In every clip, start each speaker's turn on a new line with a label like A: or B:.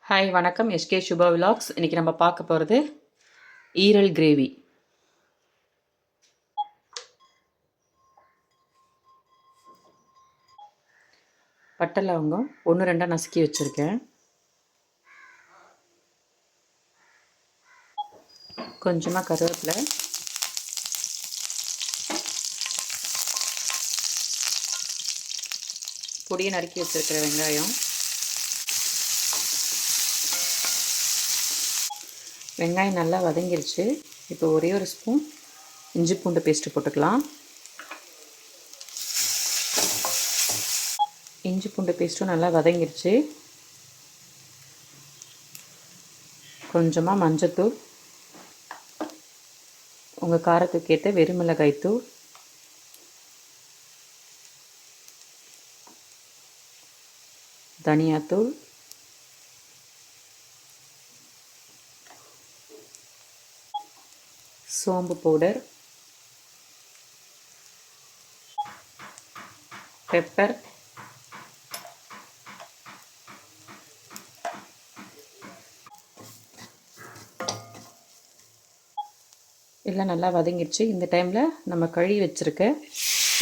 A: Hi வணக்கம் SK Subha vlogs. இன்றைக்கி நம்ம பார்க்க போகிறது ஈரல் கிரேவி. பட்டை லவங்கம் 1-2 நசுக்கி வச்சுருக்கேன். கொஞ்சமாக கருவேப்பிலை, பொடியை நறுக்கி வச்சுருக்கிற வெங்காயம், வெங்காயம் நல்லா வதங்கிருச்சு. இப்போ ஒரே ஒரு ஸ்பூன் இஞ்சி பூண்டு பேஸ்ட்டு போட்டுக்கலாம். இஞ்சி பூண்டு பேஸ்ட்டும் நல்லா வதங்கிருச்சு. கொஞ்சமாக மஞ்சத்தூள், உங்கள் காரத்துக்கு ஏற்ற வெறுமிளகாய் தூள், தனியாத்தூள், சோம்பு பவுடர், பெப்பர், எல்லாம் நல்லா வதங்கிடுச்சு. இந்த டைமில் நம்ம கழுவி வச்சுருக்க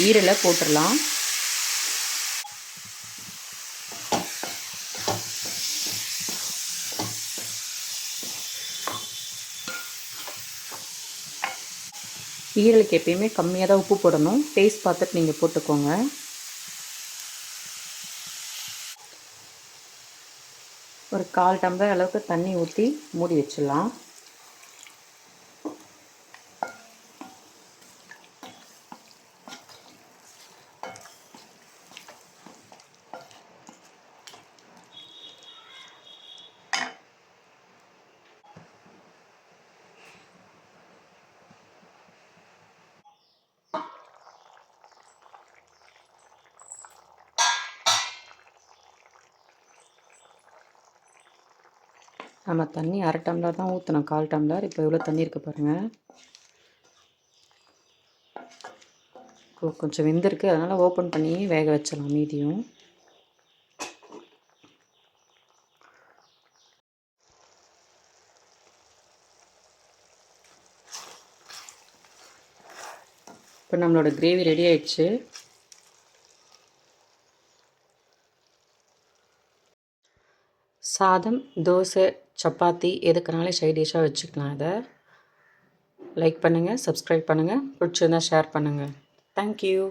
A: ஈரலை போட்டுடலாம். ஈரலுக்கு எப்பயுமே கம்மியாக தான் உப்பு போடணும். டேஸ்ட் பார்த்துட்டு நீங்கள் போட்டுக்கோங்க. ஒரு 1/4 டம்ளர் அளவுக்கு தண்ணி ஊற்றி மூடி வச்சிடலாம். நம்ம தண்ணி 1/2 டம்ளர் தான் ஊற்றணும், 1/4 டம்ளர். இப்போ எவ்வளோ தண்ணி இருக்குது பாருங்கள். கொஞ்சம் வெந்திருக்கு, அதனால் ஓப்பன் பண்ணி வேக வச்சிடலாம் மீதியும். இப்போ நம்மளோட கிரேவி ரெடி ஆயிடுச்சு. சாதம், தோசை, சப்பாத்தி எதுக்குனாலும் சைட் டிஷ்ஷாக வச்சுக்கலாம். இதை லைக் பண்ணுங்கள், சப்ஸ்கிரைப் பண்ணுங்கள், பிடிச்சிருந்தா ஷேர் பண்ணுங்கள். தேங்க்யூ.